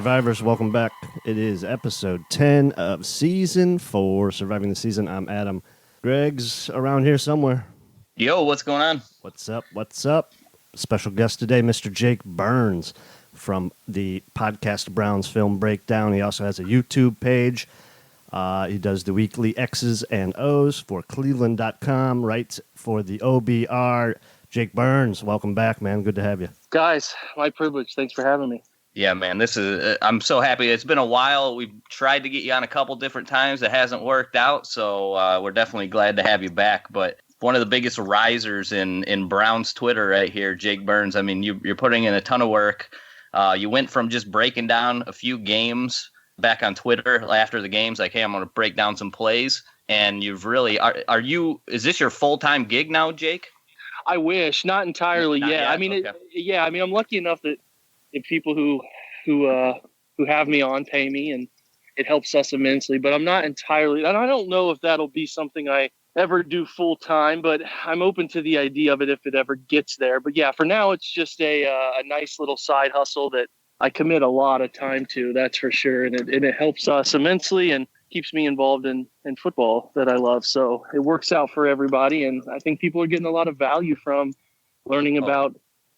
Survivors, welcome back. It is episode 10 of season 4, Surviving the Season. I'm Adam. Greg's around here somewhere. Yo, what's going on? What's up? Special guest today, Mr. Jake Burns from the podcast Browns Film Breakdown. He also has a YouTube page. He does the weekly X's and O's for Cleveland.com, writes for the OBR. Jake Burns, welcome back, man. Good to have you. Guys, my privilege. Thanks for having me. Yeah, man, I'm so happy. It's been a while. We've tried to get you on a couple different times. It hasn't worked out, so we're definitely glad to have you back. But one of the biggest risers in Browns Twitter right here, Jake Burns. I mean, you're putting in a ton of work. You went from just breaking down a few games back on Twitter after the games, like, hey, I'm going to break down some plays. And you've really is this your full-time gig now, Jake? I wish, not entirely. Not yeah, yet? I mean, Okay. I'm lucky enough that the people who have me on pay me, and it helps us immensely. But I'm not entirely, and I don't know if that'll be something I ever do full time. But I'm open to the idea of it if it ever gets there. But yeah, for now, it's just a nice little side hustle that I commit a lot of time to. That's for sure, and it helps us immensely and keeps me involved in football that I love. So it works out for everybody, and I think people are getting a lot of value from learning about,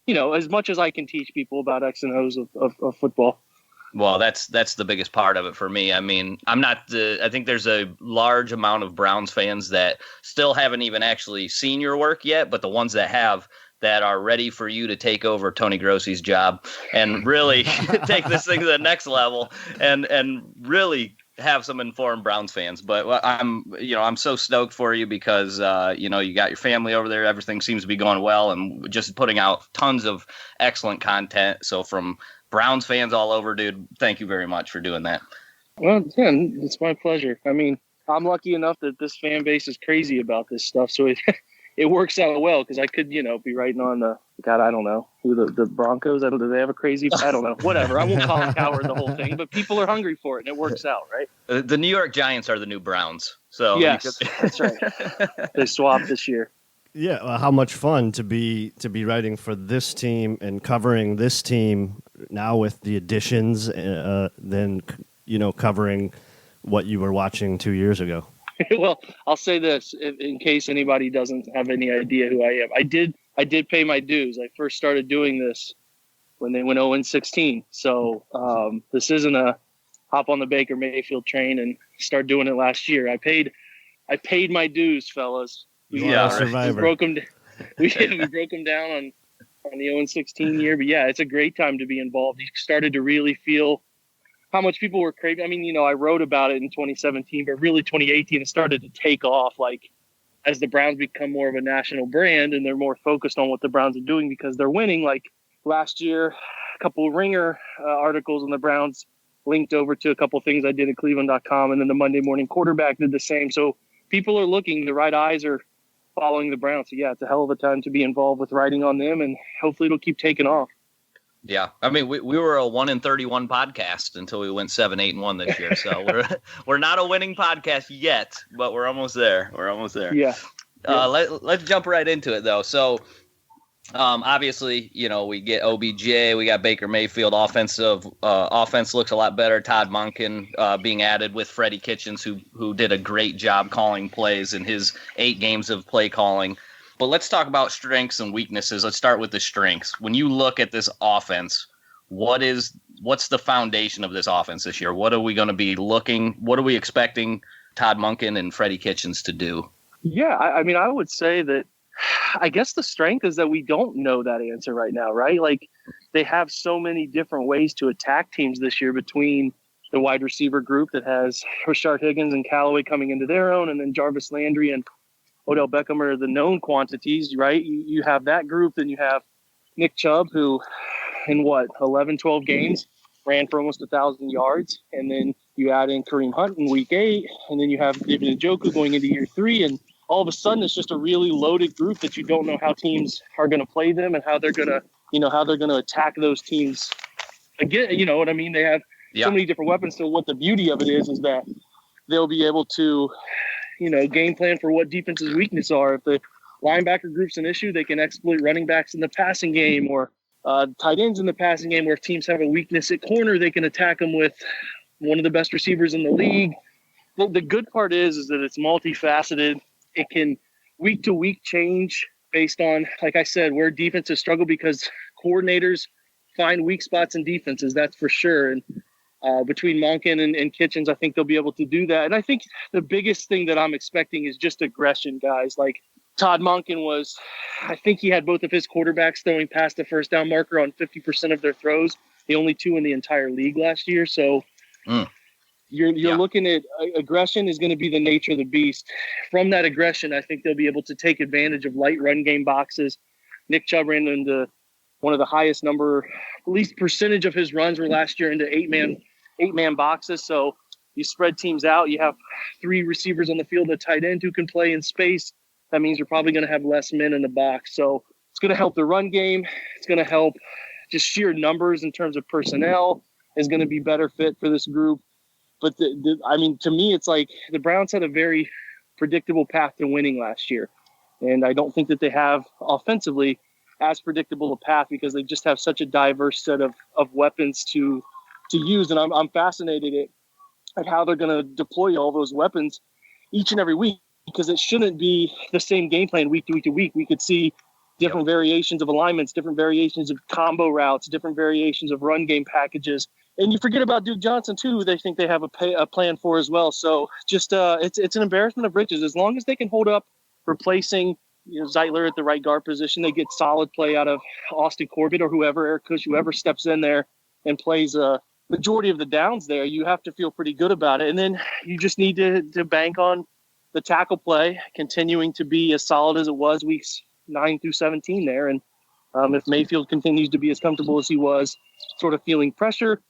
as much as I can teach people about X and O's of football. Well, that's the biggest part of it for me. I mean, I think there's a large amount of Browns fans that still haven't even actually seen your work yet, but the ones that have, that are ready for you to take over Tony Grossi's job and really take this thing to the next level and really have some informed Browns fans. But I'm so stoked for you because, you got your family over there. Everything seems to be going well and just putting out tons of excellent content. So from Browns fans all over, dude, thank you very much for doing that. Well, yeah, it's my pleasure. I mean, I'm lucky enough that this fan base is crazy about this stuff. So it works out well because I could, be writing on I don't know who the Broncos. Do they have a crazy? I don't know. Whatever. I won't call them Coward the whole thing, but people are hungry for it, and it works out, right? The New York Giants are the new Browns. So yes, that's right. They swapped this year. Yeah, well, how much fun to be writing for this team and covering this team now with the additions, then covering what you were watching 2 years ago. Well, I'll say this in case anybody doesn't have any idea who I am. I did pay my dues. I first started doing this when they went 0-16. So this isn't a hop on the Baker Mayfield train and start doing it last year. I paid my dues, fellas. Survivor. We broke them. We broke them down on the 0-16 year. But yeah, it's a great time to be involved. You started to really feel how much people were craving. I mean, I wrote about it in 2017, but really 2018, it started to take off. Like as the Browns become more of a national brand and they're more focused on what the Browns are doing because they're winning. Like last year, a couple of Ringer articles on the Browns linked over to a couple of things I did at Cleveland.com, and then the Monday Morning Quarterback did the same. So people are looking, the right eyes are following the Browns. So yeah, it's a hell of a time to be involved with writing on them, and hopefully it'll keep taking off. Yeah, I mean, we were a 1-31 podcast until we went 7-8-1 this year. So we're not a winning podcast yet, but we're almost there. Yeah. Let's jump right into it though. So obviously, we get OBJ, we got Baker Mayfield. Offense looks a lot better. Todd Monken being added with Freddie Kitchens, who did a great job calling plays in his 8 games of play calling. But let's talk about strengths and weaknesses. Let's start with the strengths. When you look at this offense, what's the foundation of this offense this year? What are we going to be what are we expecting Todd Monken and Freddie Kitchens to do? Yeah, I mean, I would say that I guess the strength is that we don't know that answer right now, right? Like they have so many different ways to attack teams this year between the wide receiver group that has Rashard Higgins and Callaway coming into their own, and then Jarvis Landry and Odell Beckham are the known quantities, right? You have that group, then you have Nick Chubb, who in 11, 12 games ran for almost 1,000 yards. And then you add in Kareem Hunt in week 8, and then you have David Njoku going into year 3. And all of a sudden it's just a really loaded group that you don't know how teams are going to play them and how they're going to attack those teams. Again, you know what I mean? They have so many different weapons. So what the beauty of it is that they'll be able to, game plan for what defense's weakness are. If the linebacker group's an issue, they can exploit running backs in the passing game, or Tight ends in the passing game, where if teams have a weakness at corner, they can attack them with one of the best receivers in the league. The good part is that it's multifaceted. It can week to week change based on, like I said, where defenses struggle, because coordinators find weak spots in defenses, that's for sure. And between Monken and Kitchens, I think they'll be able to do that. And I think the biggest thing that I'm expecting is just aggression, guys. Like Todd Monken I think he had both of his quarterbacks throwing past the first down marker on 50% of their throws, the only 2 in the entire league last year. So you're looking at aggression is going to be the nature of the beast. From that aggression, I think they'll be able to take advantage of light run game boxes. Nick Chubb ran into one of the highest least percentage of his runs were last year into eight-man boxes. So you spread teams out. You have 3 receivers on the field, a tight end who can play in space. That means you're probably going to have less men in the box. So it's going to help the run game. It's going to help just sheer numbers in terms of personnel is going to be better fit for this group. But to me, it's like the Browns had a very predictable path to winning last year. And I don't think that they have offensively as predictable a path, because they just have such a diverse set of weapons to use. And I'm fascinated at how they're going to deploy all those weapons each and every week, because it shouldn't be the same game plan week to week to week. We could see different variations of alignments, different variations of combo routes, different variations of run game packages. And you forget about Duke Johnson too, who they think they have a plan for as well. So just it's an embarrassment of riches. As long as they can hold up replacing Zeitler at the right guard position, they get solid play out of Austin Corbett or whoever, Eric Kush, whoever steps in there and plays a majority of the downs there. You have to feel pretty good about it. And then you just need to bank on the tackle play continuing to be as solid as it was weeks 9 through 17 there. And if Mayfield continues to be as comfortable as he was, sort of feeling pressure,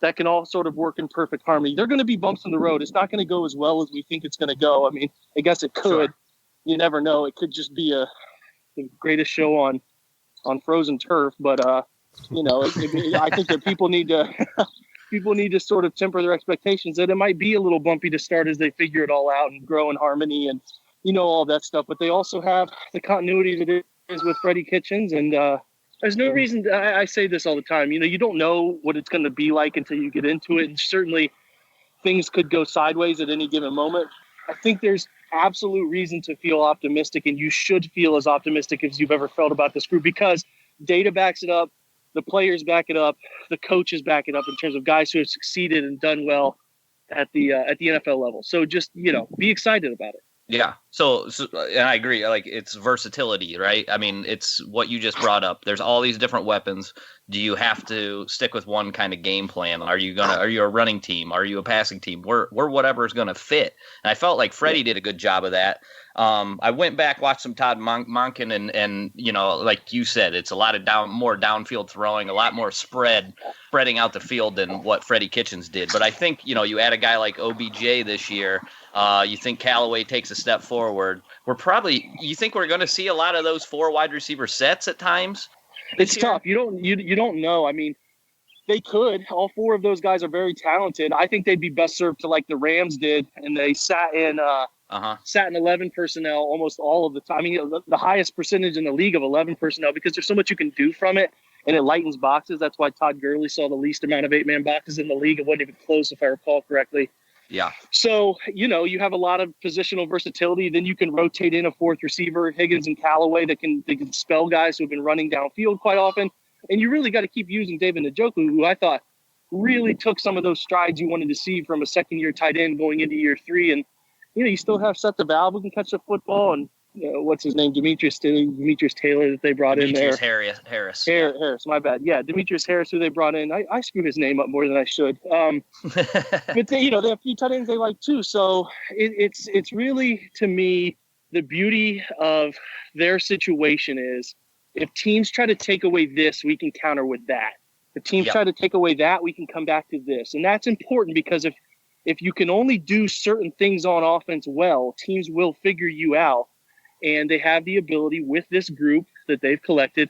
that can all sort of work in perfect harmony. There are going to be bumps in the road. It's not going to go as well as we think it's going to go. I mean, I guess it could. Sure. You never know. It could just be the greatest show on frozen turf. But I think that people need to sort of temper their expectations that it might be a little bumpy to start as they figure it all out and grow in harmony and all that stuff. But they also have the continuity that is with Freddie Kitchens, and there's no reason. I say this all the time. You don't know what it's going to be like until you get into it, and certainly things could go sideways at any given moment. I think there's absolute reason to feel optimistic, and you should feel as optimistic as you've ever felt about this group, because data backs it up, the players back it up, the coaches back it up in terms of guys who have succeeded and done well at the NFL level. So just be excited about it. Yeah. So and I agree. Like, it's versatility, right? I mean, it's what you just brought up. There's all these different weapons. Do you have to stick with one kind of game plan? Are you a running team? Are you a passing team? We're whatever is going to fit. And I felt like Freddie did a good job of that. I went back, watched some Todd Monken, and like you said, it's a lot of more downfield throwing, a lot more spreading out the field than what Freddie Kitchens did. But I think, you add a guy like OBJ this year, you think Callaway takes a step forward. You think we're going to see a lot of those 4 wide receiver sets at times? It's tough. You don't know. I mean, they could. All 4 of those guys are very talented. I think they'd be best served to like the Rams did, and they sat in 11 personnel almost all of the time. I mean, the highest percentage in the league of 11 personnel, because there's so much you can do from it, and it lightens boxes. That's why Todd Gurley saw the least amount of 8-man boxes in the league. It wasn't even close, if I recall correctly. Yeah. So, you have a lot of positional versatility. Then you can rotate in a 4th receiver, Higgins and Callaway, that can spell guys who have been running downfield quite often. And you really got to keep using David Njoku, who I thought really took some of those strides you wanted to see from a second-year tight end going into year 3. And, you still have Seth DeValve who can catch the football, and what's his name, Demetrius Taylor that they brought in there. Harris, my bad. Yeah, Demetrius Harris, who they brought in. I screw his name up more than I should. But they have a few tight ends they like too. So it's really, to me, the beauty of their situation is, if teams try to take away this, we can counter with that. If teams try to take away that, we can come back to this. And that's important, because if you can only do certain things on offense well, teams will figure you out. And they have the ability with this group that they've collected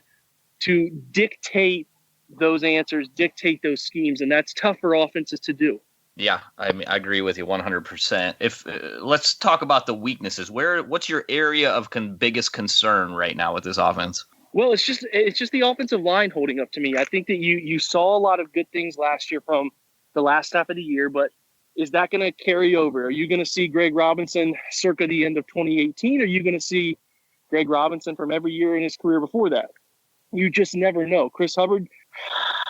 to dictate those answers, dictate those schemes. And that's tough for offenses to do. Yeah, I mean, I agree with you 100%. If let's talk about the weaknesses. What's your area of biggest concern right now with this offense? Well, it's just the offensive line holding up to me. I think that you saw a lot of good things last year from the last half of the year, but is that going to carry over? Are you going to see Greg Robinson circa the end of 2018? Or are you going to see Greg Robinson from every year in his career before that? You just never know. Chris Hubbard,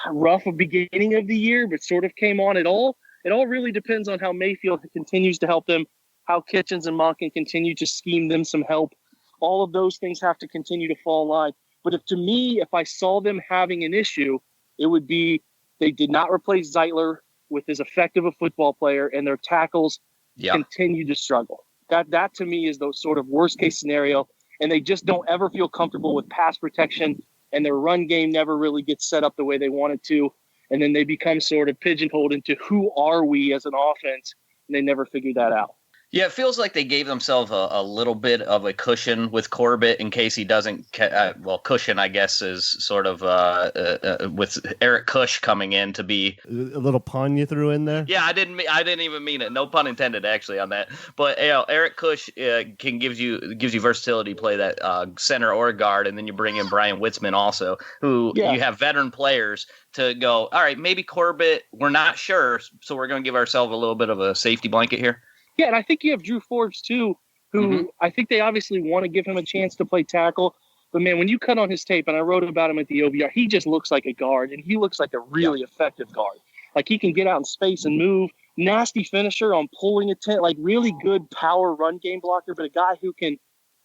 rough beginning of the year, but sort of came on. It all really depends on how Mayfield continues to help them, how Kitchens and Monken continue to scheme them some help. All of those things have to continue to fall in line. But if I saw them having an issue, it would be they did not replace Zeitler with as effective a football player, and their tackles continue to struggle. That to me is the sort of worst case scenario, and they just don't ever feel comfortable with pass protection, and their run game never really gets set up the way they want it to, and then they become sort of pigeonholed into who are we as an offense, and they never figure that out. Yeah, it feels like they gave themselves a little bit of a cushion with Corbett in case he doesn't. Cushion, I guess, is sort of with Eric Kush coming in to be a little pun you threw in there. Yeah, I didn't even mean it. No pun intended, actually, on that. But Eric Kush gives you versatility, play that center or guard, and then you bring in Brian Witzman also, who you have veteran players to go. All right, maybe Corbett. We're not sure, so we're going to give ourselves a little bit of a safety blanket here. Yeah, and I think you have Drew Forbes, too, who I think they obviously want to give him a chance to play tackle. But, man, when you cut on his tape, and I wrote about him at the OVR, he just looks like a guard, and he looks like a really effective guard. Like, he can get out in space and move. Nasty finisher on pulling a like really good power run game blocker, but a guy who can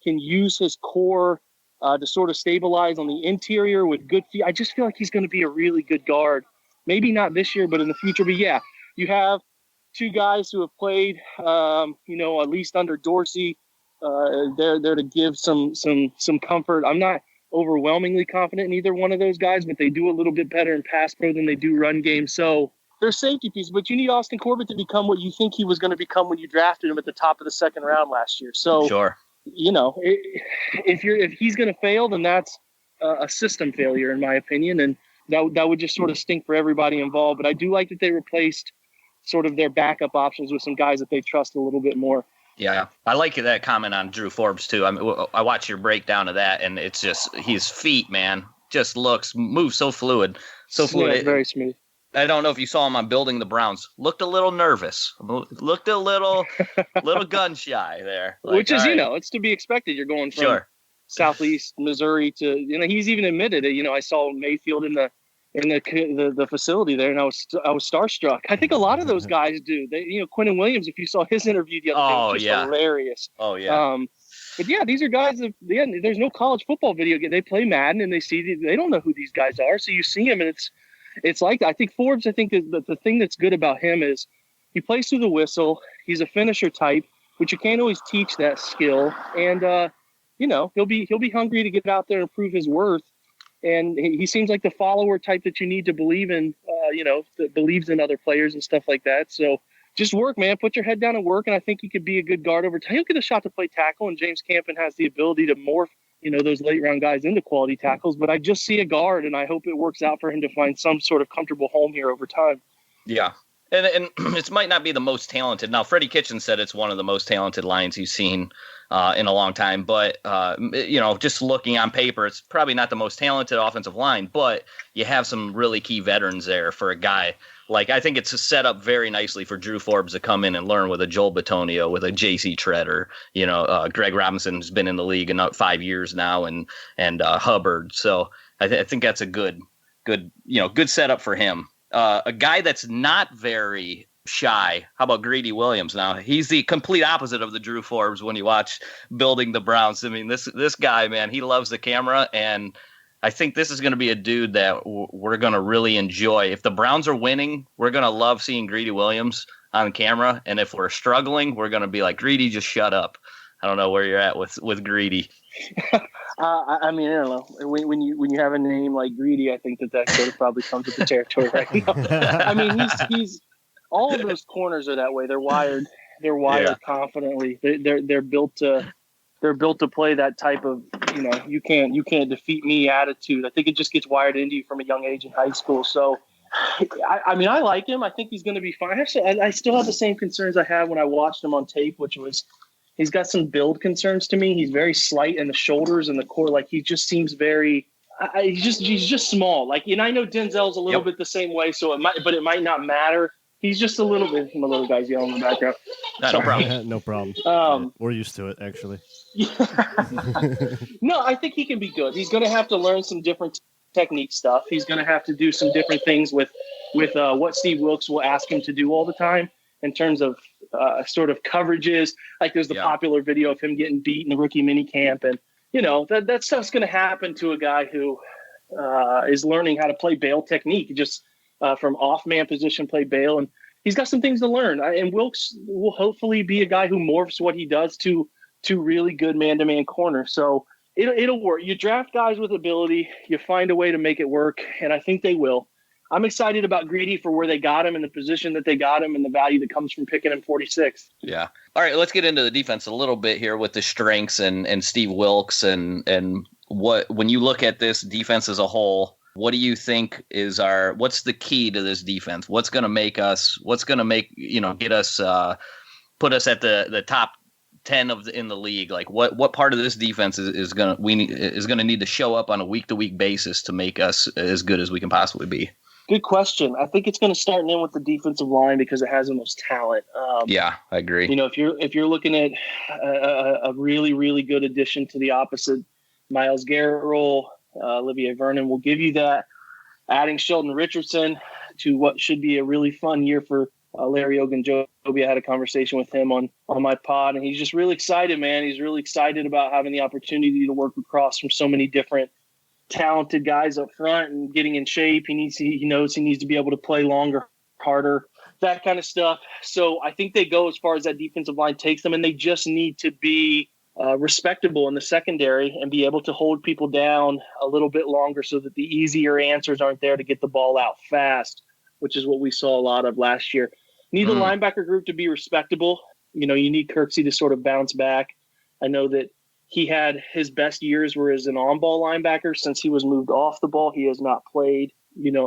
use his core to sort of stabilize on the interior with good feet. I just feel like he's going to be a really good guard. Maybe not this year, but in the future. But, yeah, you have two guys who have played, at least under Dorsey. They're there to give some comfort. I'm not overwhelmingly confident in either one of those guys, but they do a little bit better in pass pro than they do run game. So they're safety pieces, but you need Austin Corbett to become what you think he was going to become when you drafted him at the top of the second round last year. So, sure. If he's going to fail, then that's a system failure, in my opinion, and that would just sort of stink for everybody involved. But I do like that they replaced sort of their backup options with some guys that they trust a little bit more. Yeah, I like that comment on Drew Forbes too. I mean, I watched your breakdown of that, and it's just his feet, man, just moves so fluid, Yeah, very smooth. I don't know if you saw him on Building the Browns. Looked a little nervous. Looked a little gun shy there. Like, which is, it's to be expected. You're going from Southeast Missouri to, he's even admitted it. I saw Mayfield in the facility there, and I was starstruck. I think a lot of those guys do. They, Quentin Williams, if you saw his interview the other day, was just hilarious. Oh yeah. But yeah, these are guys that there's no college football video game. They play Madden and they don't know who these guys are. So you see him and it's like that. I think Forbes. I think that the thing that's good about him is he plays through the whistle. He's a finisher type, which you can't always teach that skill. And he'll be hungry to get out there and prove his worth. And he seems like the follower type that you need to believe in, that believes in other players and stuff like that. So just work, man. Put your head down and work. And I think he could be a good guard over time. He'll get a shot to play tackle, and James Campen has the ability to morph, those late round guys into quality tackles. But I just see a guard, and I hope it works out for him to find some sort of comfortable home here over time. Yeah. And it might not be the most talented. Now, Freddie Kitchens said it's one of the most talented lines he's seen in a long time. But, just looking on paper, it's probably not the most talented offensive line. But you have some really key veterans there for a guy. Like, I think it's set up very nicely for Drew Forbes to come in and learn with a Joel Bitonio, with a J.C. Treader. Greg Robinson's been in the league in 5 years now, and Hubbard. So I think that's a good setup for him. A guy that's not very shy. How about Greedy Williams? Now, he's the complete opposite of the Drew Forbes when you watch Building the Browns. I mean, this guy, man, he loves the camera, and I think this is going to be a dude that we're going to really enjoy. If the Browns are winning, we're going to love seeing Greedy Williams on camera, and if we're struggling, we're going to be like, Greedy, just shut up. I don't know where you're at with Greedy. I don't know. When you have a name like Greedy, I think that sort of probably comes with the territory right now. I mean, he's all of those corners are that way. They're wired confidently. They're built to play that type of, you can't defeat me attitude. I think it just gets wired into you from a young age in high school. So, I like him. I think he's going to be fine. Actually, I still have the same concerns I had when I watched him on tape, which was he's got some build concerns to me. He's very slight in the shoulders and the core. Like he just seems very. He's just small. Like, I know Denzel's a little bit the same way, so it might not matter. He's just a little bit. My little guy's yelling in the background. No problem. No problem. We're used to it, actually. No, I think he can be good. He's going to have to learn some different technique stuff. He's going to have to do some different things with what Steve Wilkes will ask him to do all the time in terms of sort of coverages. Like there's the popular video of him getting beat in the rookie mini camp, and that stuff's going to happen to a guy who is learning how to play bail technique, just from off-man position play bail. And he's got some things to learn. And Wilkes will hopefully be a guy who morphs what he does to really good man-to-man corner. So it'll work. You draft guys with ability, you find a way to make it work, and I think they will. I'm excited about Greedy for where they got him and the position that they got him and the value that comes from picking him 46. Yeah. All right, let's get into the defense a little bit here with the strengths and Steve Wilkes and when you look at this defense as a whole, what do you think what's the key to this defense? What's going to make get us put us at the top 10 in the league? Like what part of this defense is going to need to show up on a week to week basis to make us as good as we can possibly be? Good question. I think it's going to start and end with the defensive line because it has the most talent. Yeah, I agree. If you're looking at a really, really good addition to the opposite Myles Garrett role, Olivier Vernon will give you that. Adding Sheldon Richardson to what should be a really fun year for Larry Ogunjobi. I had a conversation with him on my pod, and he's just really excited, man. He's really excited about having the opportunity to work across from so many different talented guys up front and getting in shape. He knows he needs to be able to play longer, harder, that kind of stuff. So I think they go as far as that defensive line takes them, and they just need to be respectable in the secondary and be able to hold people down a little bit longer so that the easier answers aren't there to get the ball out fast, which is what we saw a lot of last year. Need the linebacker group to be respectable. You need Kirksey to sort of bounce back. I know that he had his best years were as an on-ball linebacker. Since he was moved off the ball, he has not played,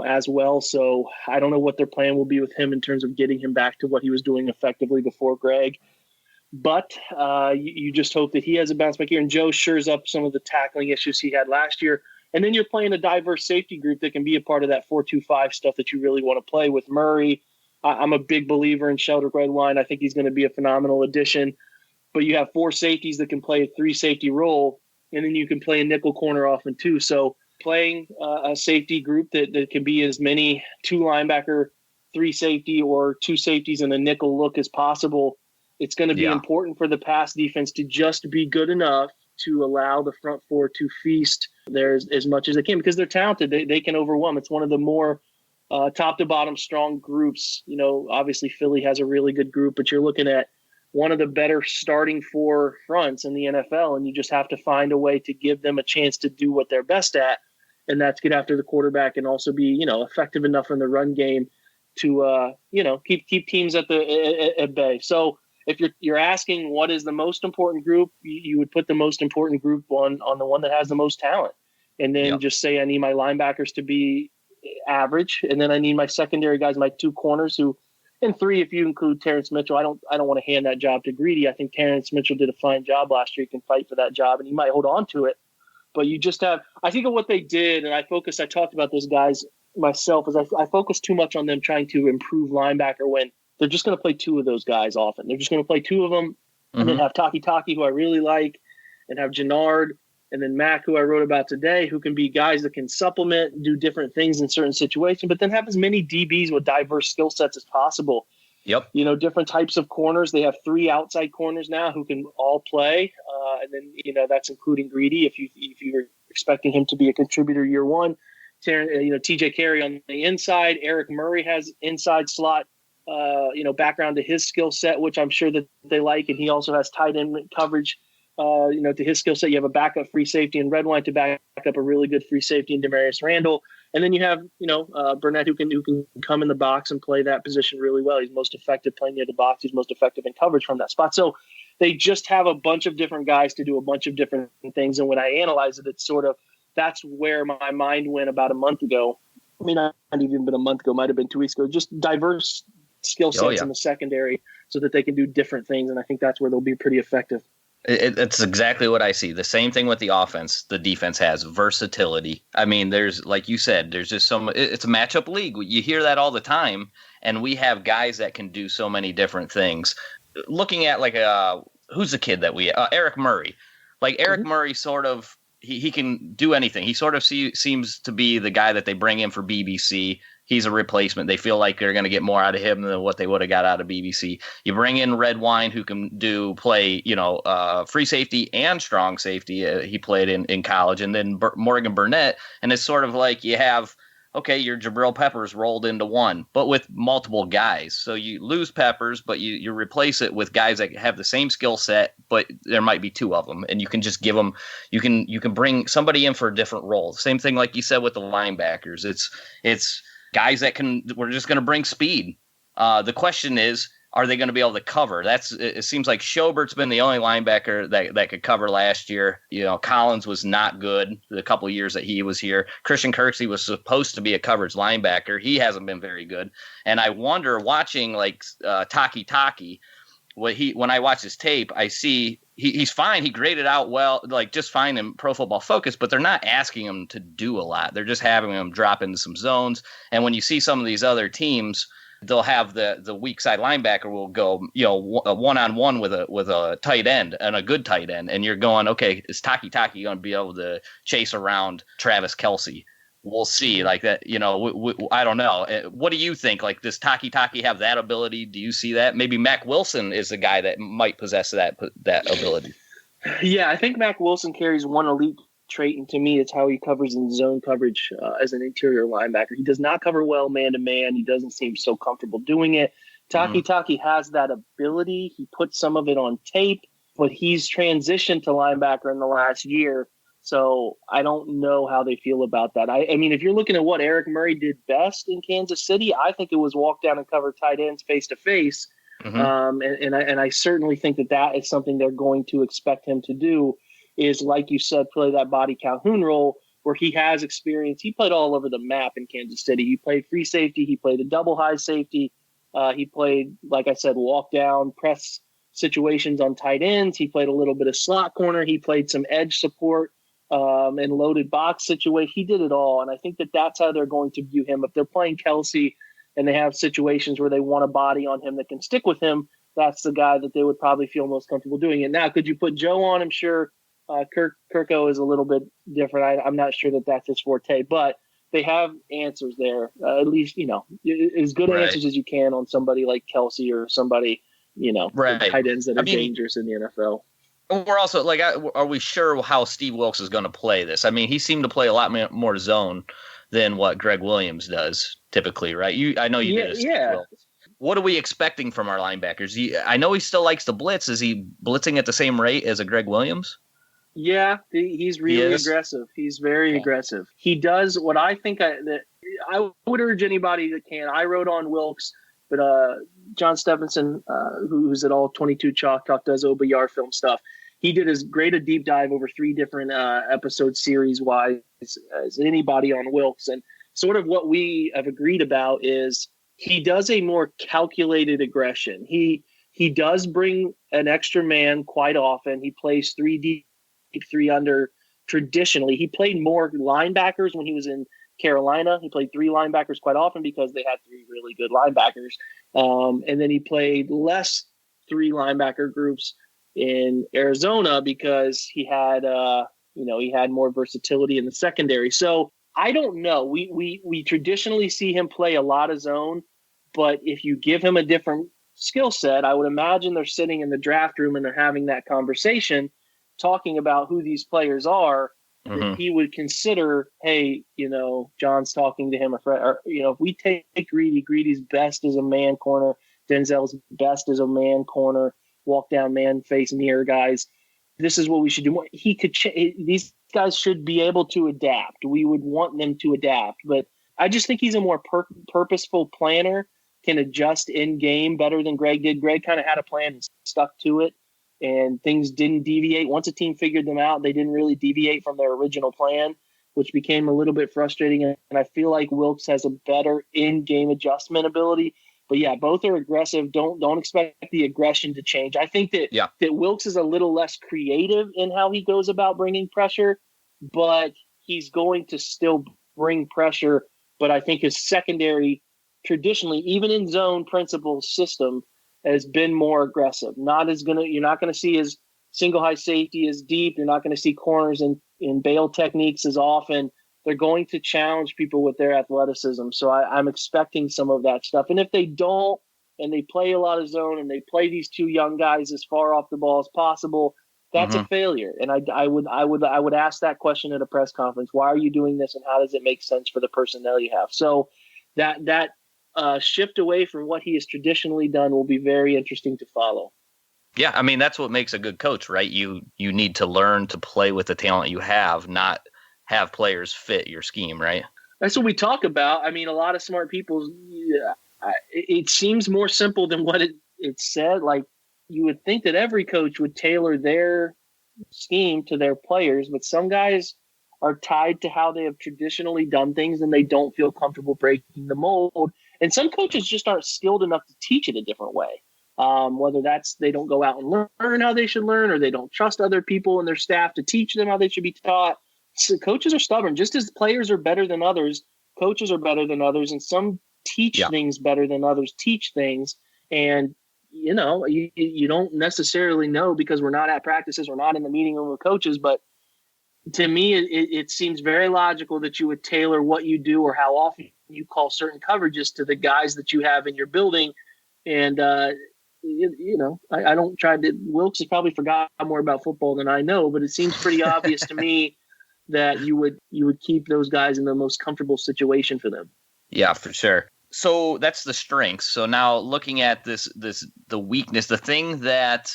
as well. So I don't know what their plan will be with him in terms of getting him back to what he was doing effectively before Greg. But you just hope that he has a bounce back here, and Joe shores up some of the tackling issues he had last year. And then you're playing a diverse safety group that can be a part of that 4-2-5 stuff that you really want to play with. Murray, I'm a big believer in Sheldrick Redwine. I think he's going to be a phenomenal addition. But you have 4 safeties that can play a 3-safety role, and then you can play a nickel corner often too. So playing a safety group that can be as many 2 linebacker, 3 safety, or 2 safeties and a nickel look as possible. It's going to be important for the pass defense to just be good enough to allow the front 4 to feast there as much as they can, because they're talented. They can overwhelm. It's one of the more top to bottom strong groups. Obviously Philly has a really good group, but you're looking at one of the better starting 4 fronts in the NFL, and you just have to find a way to give them a chance to do what they're best at, and that's get after the quarterback and also be, effective enough in the run game to, keep teams at bay. So if you're asking what is the most important group, you would put the most important group on the one that has the most talent, and then just say I need my linebackers to be average, and then I need my secondary guys, my 2 corners and 3 if you include Terrence Mitchell. I don't want to hand that job to Greedy. I think Terrence Mitchell did a fine job last year. He can fight for that job, and he might hold on to it. But you just have – I think of what they did, and I talked about those guys myself, is I focused too much on them trying to improve linebacker when they're just going to play 2 of those guys often. They're just going to play 2 of them, and then have Taki, who I really like, and have Jannard, and then Mac, who I wrote about today, who can be guys that can supplement, do different things in certain situations, but then have as many DBs with diverse skill sets as possible. Yep. Different types of corners. They have 3 outside corners now who can all play. And then, that's including Greedy. If you're expecting him to be a contributor year one, TJ Carey on the inside, Eric Murray has inside slot, background to his skill set, which I'm sure that they like. And he also has tight end coverage, to his skill set. You have a backup free safety in Redwine to back up a really good free safety in Demarius Randall. And then you have, Burnett who can come in the box and play that position really well. He's most effective playing near the box. He's most effective in coverage from that spot. So they just have a bunch of different guys to do a bunch of different things. And when I analyze it, it's sort of, that's where my mind went about a month ago. I mean, not even been a month ago, might've been 2 weeks ago, just diverse skill sets Oh, yeah. in the secondary so that they can do different things. And I think that's where they'll be pretty effective. It's exactly what I see. The same thing with the offense. The defense has versatility. I mean, there's, like you said, there's just it's a matchup league. You hear that all the time, and we have guys that can do so many different things. Looking at who's the kid that Eric Murray. Like Eric Murray sort of, he can do anything. He sort of seems to be the guy that they bring in for BBC. He's a replacement. They feel like they're going to get more out of him than what they would have got out of BBC. You bring in Red Wine, who can play, free safety and strong safety. He played in college, and then Morgan Burnett. And it's sort of like you have, okay, your Jabril Peppers rolled into one, but with multiple guys. So you lose Peppers, but you replace it with guys that have the same skill set, but there might be two of them, and you can just give them. You can bring somebody in for a different role. Same thing like you said with the linebackers. It's guys that we're just going to bring speed. The question is, are they going to be able to cover? It seems like Schobert's been the only linebacker that could cover last year. Collins was not good the couple of years that he was here. Christian Kirksey was supposed to be a coverage linebacker. He hasn't been very good. And I wonder, watching Taki, when I watch his tape, I see he's fine. He graded out well, like just fine in Pro Football Focus, but they're not asking him to do a lot. They're just having him drop into some zones. And when you see some of these other teams, they'll have the weak side linebacker will go, one-on-one with a tight end and a good tight end. And you're going, okay, is Taki going to be able to chase around Travis Kelce? We'll see. Like that, I don't know. What do you think? Like, does Taki have that ability? Do you see that? Maybe Mac Wilson is the guy that might possess that ability. Yeah, I think Mac Wilson carries one elite trait, and to me, it's how he covers in zone coverage as an interior linebacker. He does not cover well man-to-man. He doesn't seem so comfortable doing it. Taki has that ability. He puts some of it on tape, but he's transitioned to linebacker in the last year. So I don't know how they feel about that. I mean, if you're looking at what Eric Murray did best in Kansas City, I think it was walk down and cover tight ends face to face. And I certainly think that is something they're going to expect him to do, is, like you said, play that Bobby Calhoun role where he has experience. He played all over the map in Kansas City. He played free safety. He played a double high safety. He played, like I said, walk down, press situations on tight ends. He played a little bit of slot corner. He played some edge support and loaded box situation. He did it all. And I think that's how they're going to view him. If they're playing Kelce and they have situations where they want a body on him that can stick with him, that's the guy that they would probably feel most comfortable doing it. Now, could you put Joe on him? Sure. Kirko is a little bit different. I'm not sure that's his forte, but they have answers there. At least, as good answers as you can on somebody like Kelce or somebody, tight ends that are dangerous in the NFL. We're also are we sure how Steve Wilks is going to play this? I mean, he seemed to play a lot more zone than what Greg Williams does typically, right? I know you did. Yeah. What are we expecting from our linebackers? I know he still likes to blitz. Is he blitzing at the same rate as a Greg Williams? Yeah, he's really aggressive. He's very aggressive. He does what I think that I would urge anybody that can. I wrote on Wilks, but John Stephenson, who's at all 22 Chalk Talk, does OBR film stuff. He did as great a deep dive over 3 different episode series wise as anybody on Wilks. And sort of what we have agreed about is he does a more calculated aggression. He does bring an extra man quite often. He plays 3 deep, 3 under. Traditionally, he played more linebackers when he was in Carolina. He played 3 linebackers quite often because they had 3 really good linebackers. And then he played less 3 linebacker groups in Arizona because he had more versatility in the secondary. So I don't know. We traditionally see him play a lot of zone, but if you give him a different skill set, I would imagine they're sitting in the draft room and they're having that conversation, talking about who these players are. That he would consider, hey, John's talking to him, or if we take Greedy's best as a man corner, Denzel's best as a man corner, walk down man face near guys. This is what we should do. He could. These guys should be able to adapt. We would want them to adapt, but I just think he's a more purposeful planner, can adjust in game better than Greg did. Greg kind of had a plan and stuck to it, and things didn't deviate. Once a team figured them out, they didn't really deviate from their original plan, which became a little bit frustrating. And I feel like Wilks has a better in-game adjustment ability. But yeah, both are aggressive. Don't expect the aggression to change. I think that that Wilkes is a little less creative in how he goes about bringing pressure, but he's going to still bring pressure. But I think his secondary, traditionally, even in zone principle system, has been more aggressive. You're not gonna see his single high safety as deep. You're not going to see corners in bail techniques as often. They're going to challenge people with their athleticism. So I'm expecting some of that stuff. And if they don't, and they play a lot of zone and they play these two young guys as far off the ball as possible, that's a failure. And I would ask that question at a press conference. Why are you doing this, and how does it make sense for the personnel you have? So that shift away from what he has traditionally done will be very interesting to follow. Yeah, I mean, that's what makes a good coach, right? You need to learn to play with the talent you have, not have players fit your scheme, right? That's what we talk about. I mean, a lot of smart people, it seems more simple than what it's said. Like, you would think that every coach would tailor their scheme to their players, but some guys are tied to how they have traditionally done things and they don't feel comfortable breaking the mold. And some coaches just aren't skilled enough to teach it a different way. Whether that's they don't go out and learn how they should learn, or they don't trust other people and their staff to teach them how they should be taught. So coaches are stubborn. Just as players are better than others, coaches are better than others, and some teach things better than others teach things. And, you don't necessarily know because we're not at practices or not in the meeting room with coaches. But to me, it seems very logical that you would tailor what you do or how often you call certain coverages to the guys that you have in your building. And, I don't try to. Wilkes has probably forgot more about football than I know, but it seems pretty obvious to me that you would keep those guys in the most comfortable situation for them. Yeah, for sure. So that's the strengths. So now looking at the weakness, the thing that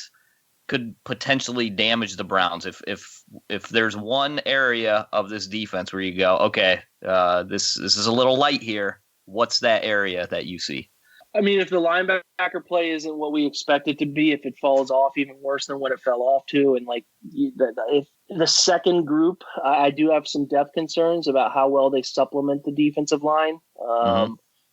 could potentially damage the Browns, if there's one area of this defense where you go, okay, this is a little light here. What's that area that you see? I mean, if the linebacker play isn't what we expect it to be, if it falls off even worse than what it fell off to, and if the second group, I do have some depth concerns about how well they supplement the defensive line.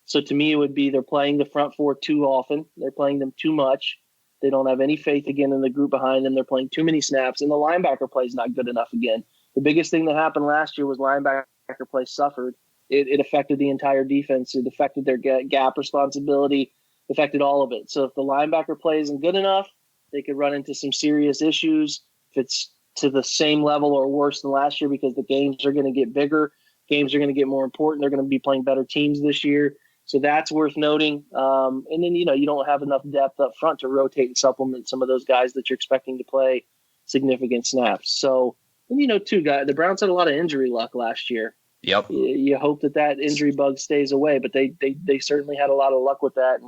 So to me, it would be they're playing the front four too often. They're playing them too much. They don't have any faith again in the group behind them. They're playing too many snaps, and the linebacker play is not good enough again. The biggest thing that happened last year was linebacker play suffered. It affected the entire defense. It affected their gap responsibility, affected all of it. So if the linebacker play isn't good enough, they could run into some serious issues. If it's to the same level or worse than last year, because the games are going to get bigger, games are going to get more important. They're going to be playing better teams this year. So that's worth noting. And then, you don't have enough depth up front to rotate and supplement some of those guys that you're expecting to play significant snaps. So, and the Browns had a lot of injury luck last year. Yep. You hope that injury bug stays away, but they certainly had a lot of luck with that.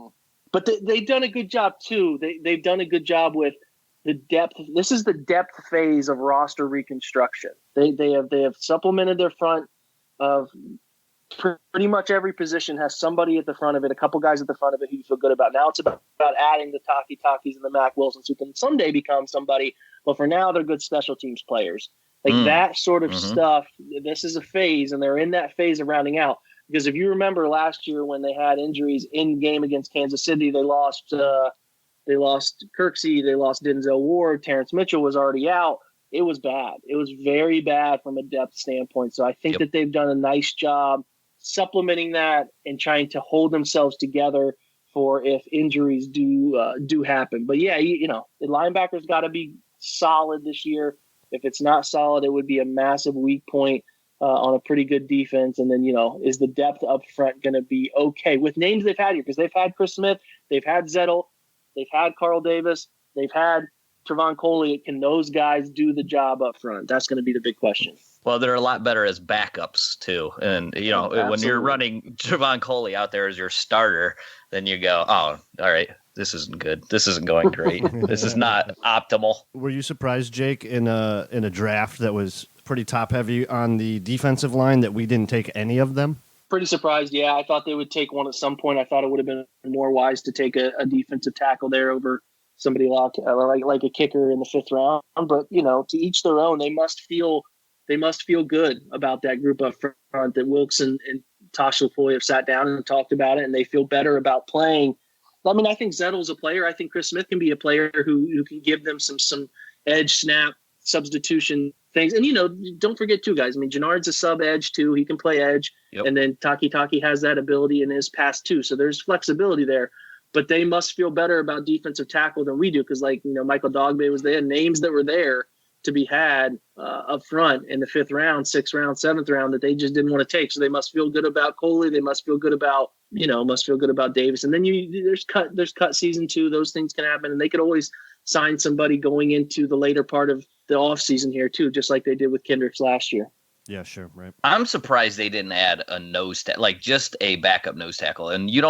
But they've done a good job too. They've done a good job with the depth. This is the depth phase of roster reconstruction. They have supplemented their front of pretty much every position has somebody at the front of it, a couple guys at the front of it who you feel good about. Now it's about adding the Takis and the Mac Wilsons who can someday become somebody. But for now, they're good special teams players. That sort of stuff, this is a phase, and they're in that phase of rounding out. Because if you remember last year when they had injuries in game against Kansas City, they lost Kirksey, they lost Denzel Ward, Terrence Mitchell was already out. It was bad. It was very bad from a depth standpoint. So I think that they've done a nice job supplementing that and trying to hold themselves together for if injuries do happen. But yeah, the linebackers got to be solid this year. If it's not solid, it would be a massive weak point on a pretty good defense. And then, is the depth up front going to be okay with names they've had here? Because they've had Chris Smith, they've had Zettel, they've had Carl Davis, they've had Trevon Coley. Can those guys do the job up front? That's going to be the big question. Well, they're a lot better as backups too. And, when you're running Trevon Coley out there as your starter, then you go, oh, all right, this isn't good. This isn't going great. This is not optimal. Were you surprised, Jake, in a draft that was pretty top heavy on the defensive line that we didn't take any of them? Pretty surprised. Yeah, I thought they would take one at some point. I thought it would have been more wise to take a defensive tackle there over somebody like a kicker in the 5th round. But, to each their own. They must feel good about that group up front, that Wilkes and Tosh Lupoi have sat down and talked about it, and they feel better about playing. I mean, I think Zettel's a player. I think Chris Smith can be a player who can give them some edge, snap, substitution things. And, don't forget too, guys. I mean, Jannard's a sub edge too. He can play edge. Yep. And then Taki has that ability in his pass too. So there's flexibility there. But they must feel better about defensive tackle than we do because, Michael Dogbe was there, names that were there to be had up front in the 5th round, 6th round, 7th round that they just didn't want to take. So they must feel good about Coley. They must feel good about, Davis. And then there's cut season too. Those things can happen. And they could always sign somebody going into the later part of the offseason here too, just like they did with Kendricks last year. Yeah, sure. Right. I'm surprised they didn't add a nose tackle, just a backup nose tackle. And you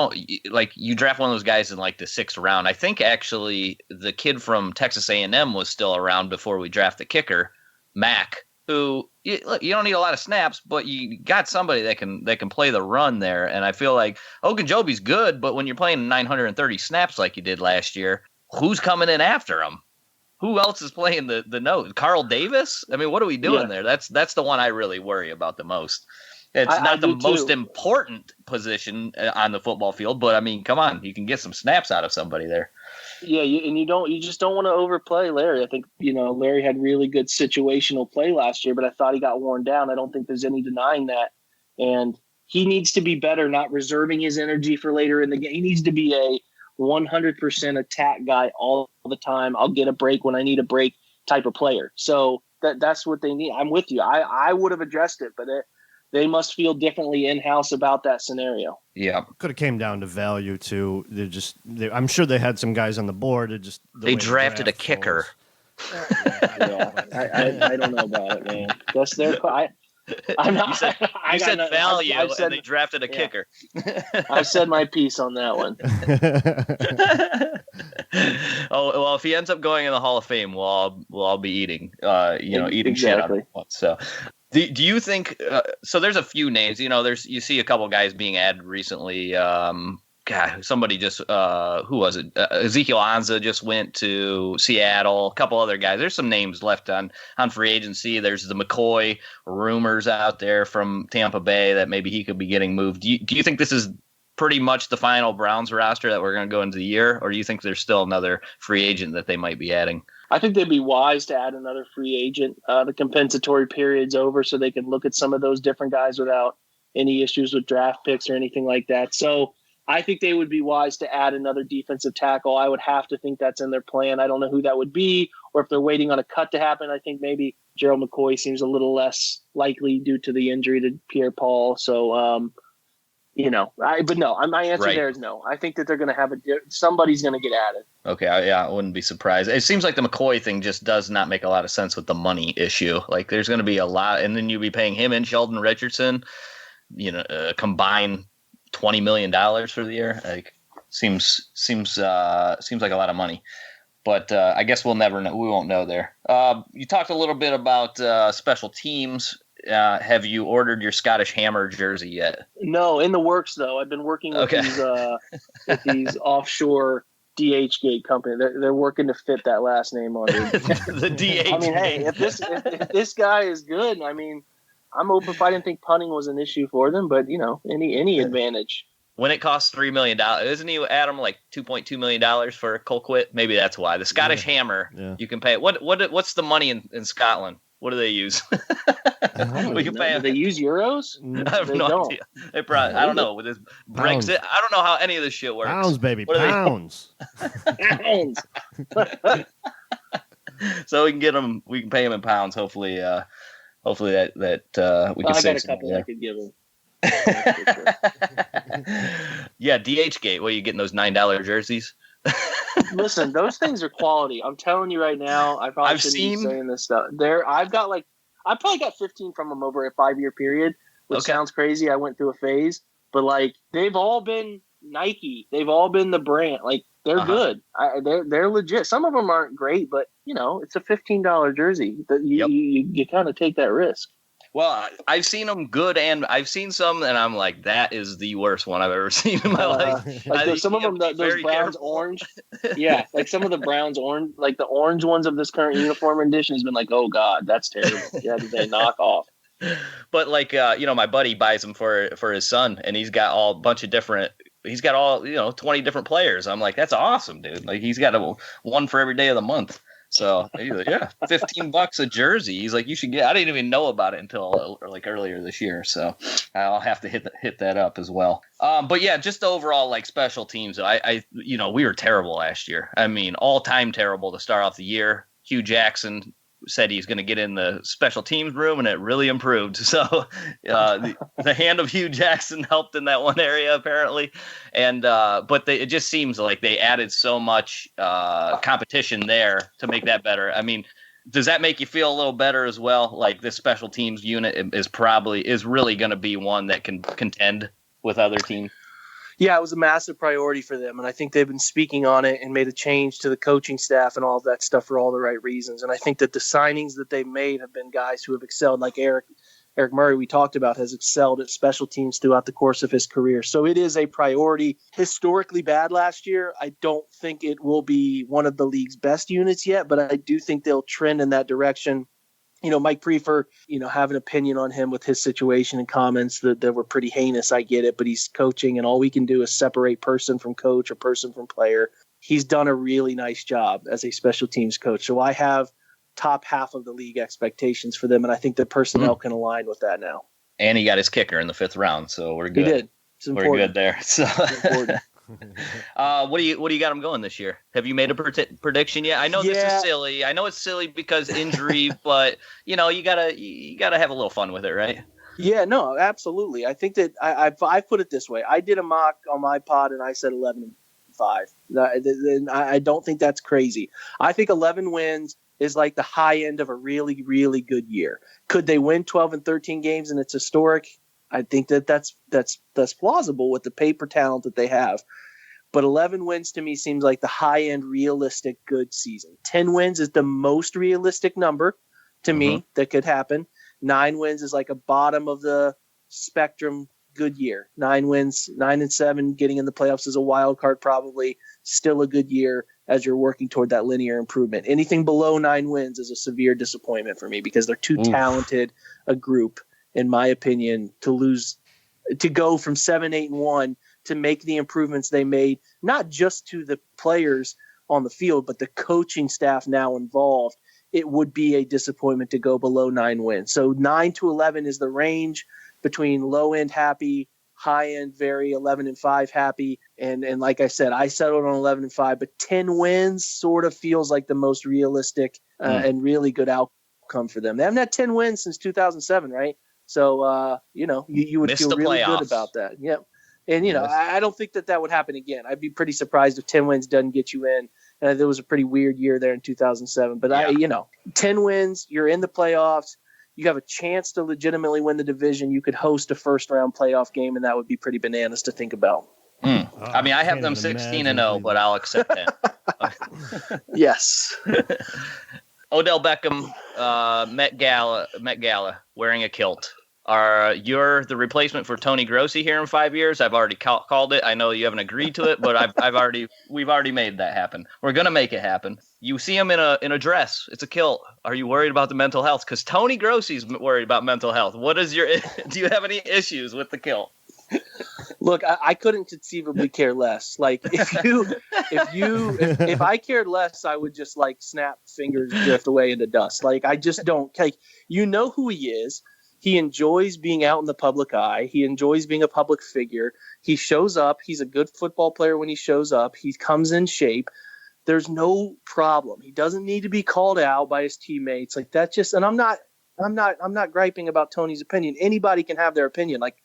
draft one of those guys in the 6th round. I think actually the kid from Texas A&M was still around before we draft the kicker, Mack, who you don't need a lot of snaps, but you got somebody that can play the run there. And I feel like Ogunjobi's good, but when you're playing 930 snaps like you did last year, who's coming in after him? Who else is playing the nose? Carl Davis? I mean, what are we doing there? That's the one I really worry about the most. It's not the most important position on the football field, but I mean, come on, you can get some snaps out of somebody there. Yeah, you just don't want to overplay Larry. I think Larry had really good situational play last year, but I thought he got worn down. I don't think there's any denying that, and he needs to be better, not reserving his energy for later in the game. He needs to be a 100% attack guy all the time. I'll get a break when I need a break type of player. So that's what they need. I'm with you. I would have addressed it, but they must feel differently in-house about that scenario. Yeah. Could have came down to value too. I'm sure they had some guys on the board. They drafted a kicker. I don't know about it, man. That's their. I'm not. You said value, and they drafted a kicker. I've said my piece on that one. Oh well, if he ends up going in the Hall of Fame, we'll all be eating, eating shit out of it. So, do you think? So there's a few names. You see a couple guys being added recently. Somebody just who was it? Ezekiel Anza just went to Seattle. A couple other guys. There's some names left on free agency. There's the McCoy rumors out there from Tampa Bay that maybe he could be getting moved. Do you think this is pretty much the final Browns roster that we're going to go into the year, or do you think there's still another free agent that they might be adding? I think they'd be wise to add another free agent. The compensatory period's over, so they can look at some of those different guys without any issues with draft picks or anything like that. So I think they would be wise to add another defensive tackle. I would have to think that's in their plan. I don't know who that would be, or if they're waiting on a cut to happen. I think maybe Gerald McCoy seems a little less likely due to the injury to Pierre-Paul. So, my answer there is no. I think that they're going to have somebody's going to get added. Okay, I wouldn't be surprised. It seems like the McCoy thing just does not make a lot of sense with the money issue. There's going to be a lot, and then you'll be paying him and Sheldon Richardson, combined $20 million for the year. Seems like a lot of money, but I guess we'll never know. We won't know there. You talked a little bit about special teams. Have you ordered your Scottish Hammer jersey yet? No, in the works though. I've been working with these offshore DHgate company. They're working to fit that last name on it. The DH. I mean, hey, if this guy is good, I mean, I'm open. If I didn't think punting was an issue for them, but any advantage. When it costs $3 million, isn't he, Adam, like $2.2 million for Colquitt? Maybe that's why. The Scottish Hammer, you can pay. What's the money in Scotland? What do they use? We can pay. Do they use euros? I have no idea. They probably. I don't know with this Brexit. I don't know how any of this shit works. Pounds, baby, pounds. Pounds. So we can get them. We can pay them in pounds. Hopefully that we can. I save got a couple I could give them. Yeah, DHgate. What are you getting those $9 jerseys? Listen, those things are quality. I'm telling you right now. I probably shouldn't be saying this stuff. I probably got 15 from them over a 5-year period, which sounds crazy. I went through a phase, but they've all been Nike. They've all been the brand. They're good. They're legit. Some of them aren't great, but it's a $15 jersey. That you kind of take that risk. Well, I've seen them good, and I've seen some, and I'm like, that is the worst one I've ever seen in my life. Some of them, those Browns orange. Yeah, some of the Browns orange, the orange ones of this current uniform rendition has been oh, God, that's terrible. Yeah, they knock off. But like my buddy buys them for his son, and he's got all a bunch of different. He's got all 20 different players. I'm like, that's awesome, dude. Like he's got one for every day of the month. So he's like, yeah, $15 a jersey. He's like, you should get. I didn't even know about it until like earlier this year. So I'll have to hit that up as well. But yeah, just overall like special teams. I we were terrible last year. I mean, all time terrible to start off the year. Hugh Jackson said he's going to get in the special teams room, and it really improved. So the hand of Hugh Jackson helped in that one area apparently. And but it just seems like they added so much competition there to make that better. I mean, does that make you feel a little better as well? Like this special teams unit is really going to be one that can contend with other teams. Yeah, it was a massive priority for them, and I think they've been speaking on it and made a change to the coaching staff and all of that stuff for all the right reasons. And I think that the signings that they've made have been guys who have excelled, like Eric Murray we talked about has excelled at special teams throughout the course of his career. So it is a priority. Historically bad last year. I don't think it will be one of the league's best units yet, but I do think they'll trend in that direction. Mike Prefer, have an opinion on him with his situation and comments that were pretty heinous. I get it, but he's coaching, and all we can do is separate person from coach or person from player. He's done a really nice job as a special teams coach. So I have top half of the league expectations for them, and I think the personnel can align with that now. And he got his kicker in the 5th round, so we're good. He did. We're good there. So. It's important. What do you got him going this year? Have you made a prediction yet? I know this is silly. I know it's silly because injury, but you gotta have a little fun with it, right? Yeah, no, absolutely. I think that I put it this way. I did a mock on my pod and I said 11-5. I don't think that's crazy. I think 11 wins is like the high end of a really, really good year. Could they win 12 and 13 games and it's historic? I think that's plausible with the paper talent that they have. But 11 wins to me seems like the high-end, realistic, good season. 10 wins is the most realistic number to me that could happen. 9 wins is like a bottom of the spectrum good year. 9 wins, 9 and 7, getting in the playoffs is a wild card probably. Still a good year as you're working toward that linear improvement. Anything below 9 wins is a severe disappointment for me because they're too talented a group, in my opinion, to go from 7-8-1 to make the improvements they made, not just to the players on the field, but the coaching staff now involved. It would be a disappointment to go below 9 wins. So 9 to 11 is the range between low end happy, high end very 11-5 happy. And like I said, I settled on 11-5, but 10 wins sort of feels like the most realistic and really good outcome for them. They haven't had 10 wins since 2007, right? So, you would feel really good about that. Yep. And, I don't think that would happen again. I'd be pretty surprised if 10 wins doesn't get you in. There was a pretty weird year there in 2007. But, 10 wins, you're in the playoffs. You have a chance to legitimately win the division. You could host a first-round playoff game, and that would be pretty bananas to think about. I mean, I have them 16-0, but I'll accept that. Yes. Odell Beckham, Met Gala, wearing a kilt. You're the replacement for Tony Grossi here in 5 years. I've already called it. I know you haven't agreed to it, but we've already made that happen. We're gonna make it happen. You see him in a dress. It's a kilt. Are you worried about the mental health? Because Tony Grossi's worried about mental health. Do you have any issues with the kilt? Look, I couldn't conceivably care less. Like if I cared less, I would just like snap fingers, drift away into dust. Like I just don't like. Who he is. He enjoys being out in the public eye. He enjoys being a public figure. He shows up. He's a good football player when he shows up. He comes in shape. There's no problem. He doesn't need to be called out by his teammates. Like that just, and I'm not griping about Tony's opinion. Anybody can have their opinion. Like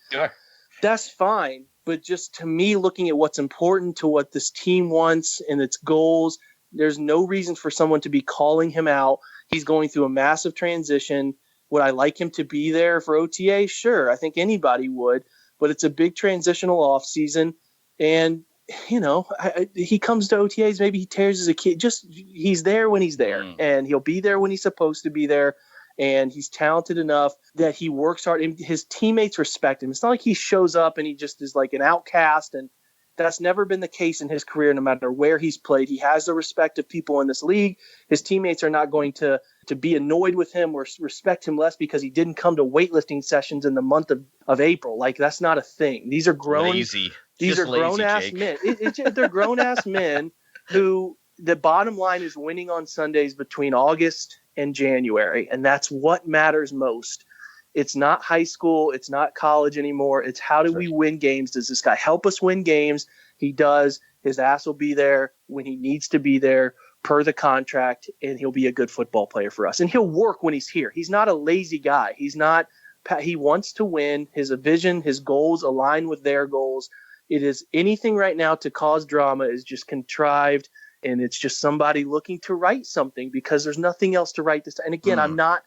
that's fine. But just to me, looking at what's important to what this team wants and its goals, there's no reason for someone to be calling him out. He's going through a massive transition. Would I like him to be there for OTA? Sure. I think anybody would, but it's a big transitional off season. And, he comes to OTAs, maybe he tears as a kid. Just he's there when he's there and he'll be there when he's supposed to be there. And he's talented enough that he works hard and his teammates respect him. It's not like he shows up and he just is like an outcast and That's never been the case in his career, no matter where he's played. He has the respect of people in this league. His teammates are not going to be annoyed with him or respect him less because he didn't come to weightlifting sessions in the month of April. Like, that's not a thing. These are grown. Lazy. These Just are grown-ass Jake. men. They're grown-ass men who the bottom line is winning on Sundays between August and January, and that's what matters most. It's not high school. It's not college anymore. It's how do we win games? Does this guy help us win games? He does. His ass will be there when he needs to be there per the contract, and he'll be a good football player for us. And he'll work when he's here. He's not a lazy guy. He wants to win. His vision, his goals align with their goals. It is anything right now to cause drama is just contrived, and it's just somebody looking to write something because there's nothing else to write this. And again, I'm not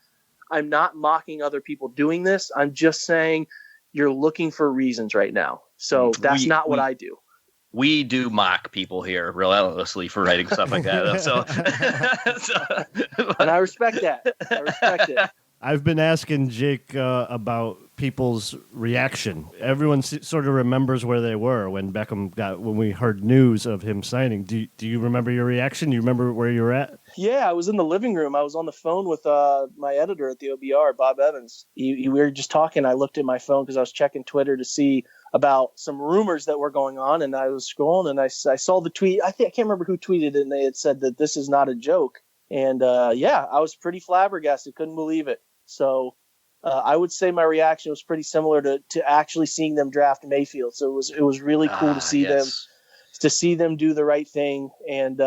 mocking other people doing this. I'm just saying you're looking for reasons right now. So that's not what I do. We do mock people here relentlessly for writing stuff like that. And I respect that. I respect it. I've been asking Jake about people's reaction. Everyone sort of remembers where they were when we heard news of him signing. Do you remember your reaction? Do you remember where you were at? Yeah, I was in the living room. I was on the phone with my editor at the OBR, Bob Evans. We were just talking. I looked at my phone because I was checking Twitter to see about some rumors that were going on, and I was scrolling, and I saw the tweet. I can't remember who tweeted it, and they had said that this is not a joke. And I was pretty flabbergasted, couldn't believe it. So I would say my reaction was pretty similar to actually seeing them draft Mayfield. So it was really cool to see them do the right thing. And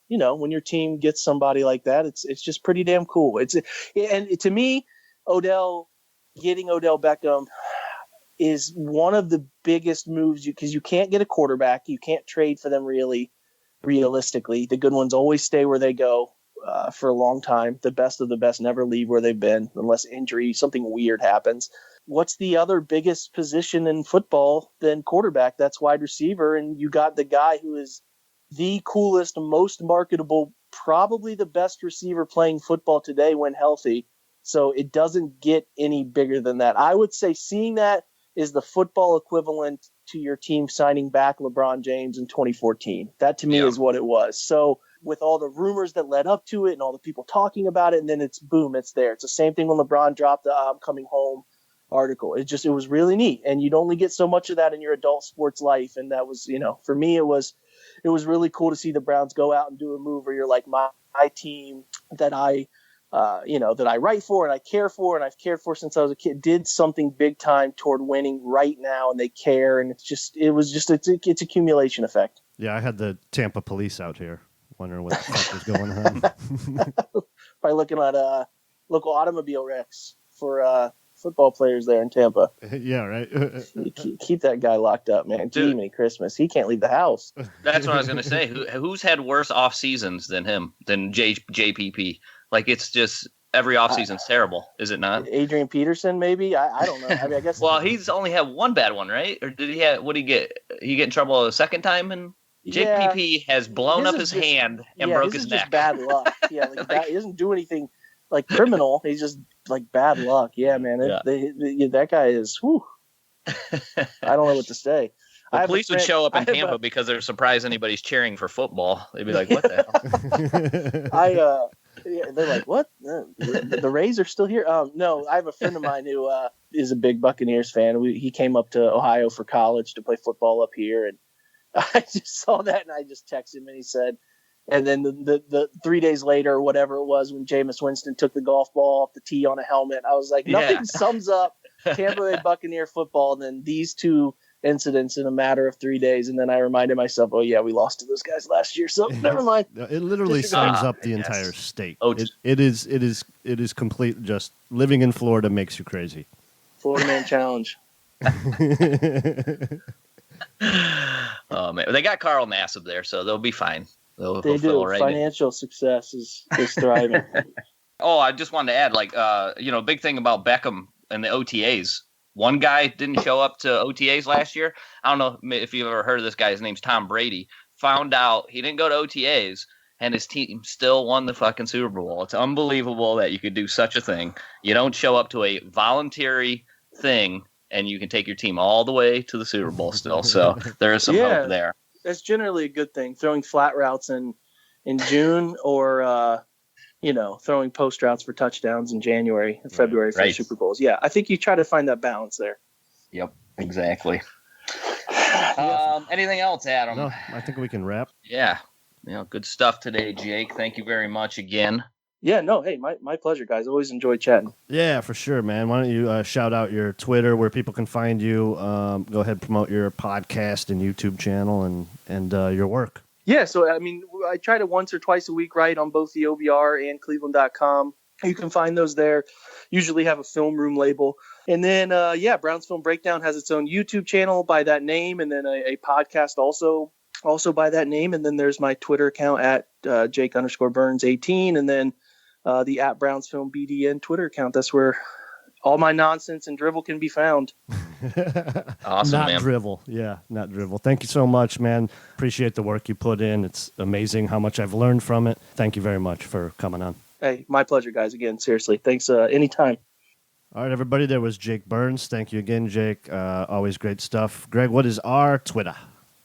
when your team gets somebody like that, it's just pretty damn cool. And to me, getting Odell Beckham is one of the biggest moves because you can't get a quarterback. You can't trade for them really realistically. The good ones always stay where they go. For a long time. The best of the best never leave where they've been unless injury, something weird happens. What's the other biggest position in football than quarterback? That's wide receiver. And you got the guy who is the coolest, most marketable, probably the best receiver playing football today when healthy. So it doesn't get any bigger than that. I would say seeing that is the football equivalent to your team signing back LeBron James in 2014. That to me is what it was. So with all the rumors that led up to it and all the people talking about it, and then it's boom, it's there. It's the same thing when LeBron dropped the I'm coming home article. It was really neat. And you'd only get so much of that in your adult sports life. And that was, for me, it was really cool to see the Browns go out and do a move where you're like, my team that I write for and I care for, and I've cared for since I was a kid, did something big time toward winning right now. And they care. And it's accumulation effect. Yeah. I had the Tampa police out here. Wondering what the fuck was going on. Probably looking at local automobile wrecks for football players there in Tampa. Yeah, right. Keep that guy locked up, man. Gee, many Christmas. He can't leave the house. That's what I was going to say. Who's had worse off seasons than him, than JPP? Like, it's just every off season's terrible, is it not? Adrian Peterson, maybe. I don't know. I mean, I guess. Well, he's only had one bad one, right? Or did he have? What did he get? He get in trouble a second time and. JPP has blown up his hand and broke his neck. Just bad luck. Yeah, he doesn't do anything like criminal. He's just like bad luck. Yeah, man. That guy is. Whew. I don't know what to say. The police would show up in Tampa because they're surprised anybody's cheering for football. They'd be like, "What the hell?" They're like, "What? The Rays are still here?" No, I have a friend of mine who is a big Buccaneers fan. He came up to Ohio for college to play football up here, and I just saw that and I just texted him and he said, and then the 3 days later or whatever it was when Jameis Winston took the golf ball off the tee on a helmet, I was like, nothing sums up Tampa Bay Buccaneer football than these two incidents in a matter of 3 days. And then I reminded myself, oh yeah, we lost to those guys last year. So never mind. It literally sums up the entire state. It is complete. Just living in Florida makes you crazy. Florida Man Challenge. Oh man, they got Carl Nassib there, so they'll be fine. They do. Financial success is thriving. Oh, I just wanted to add, big thing about Beckham and the OTAs. One guy didn't show up to OTAs last year. I don't know if you've ever heard of this guy. His name's Tom Brady. Found out he didn't go to OTAs, and his team still won the fucking Super Bowl. It's unbelievable that you could do such a thing. You don't show up to a voluntary thing and you can take your team all the way to the Super Bowl still. So there is some hope there. That's generally a good thing. Throwing flat routes in June, or throwing post routes for touchdowns in January and February for Super Bowls. Yeah, I think you try to find that balance there. Yep, exactly. Anything else, Adam? No, I think we can wrap. Yeah. Good stuff today, Jake. Thank you very much again. Yeah, no, hey, my pleasure, guys. Always enjoy chatting. Yeah, for sure, man. Why don't you shout out your Twitter, where people can find you? Go ahead, promote your podcast and YouTube channel and your work. Yeah, so, I try to once or twice a week write on both the OBR and Cleveland.com. You can find those there. Usually have a film room label. And then, Browns Film Breakdown has its own YouTube channel by that name, and then a podcast also by that name. And then there's my Twitter account at Jake_Burns18, and then the at Browns Film BDN Twitter account. That's where all my nonsense and drivel can be found. Awesome, not man. drivel. Yeah, not drivel. Thank you so much, man. Appreciate the work you put in. It's amazing how much I've learned from it. Thank you very much for coming on. Hey, my pleasure, guys. Again, seriously. Thanks anytime. All right, everybody. There was Jake Burns. Thank you again, Jake. Always great stuff. Greg, what is our Twitter?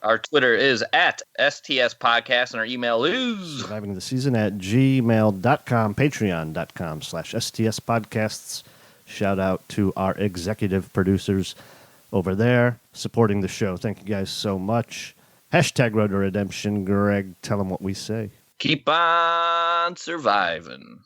Our Twitter is at STS Podcast, and our email is Surviving the Season at gmail.com, patreon.com/STS Podcasts. Shout out to our executive producers over there supporting the show. Thank you guys so much. #Road to Redemption. Greg, tell them what we say. keep on surviving.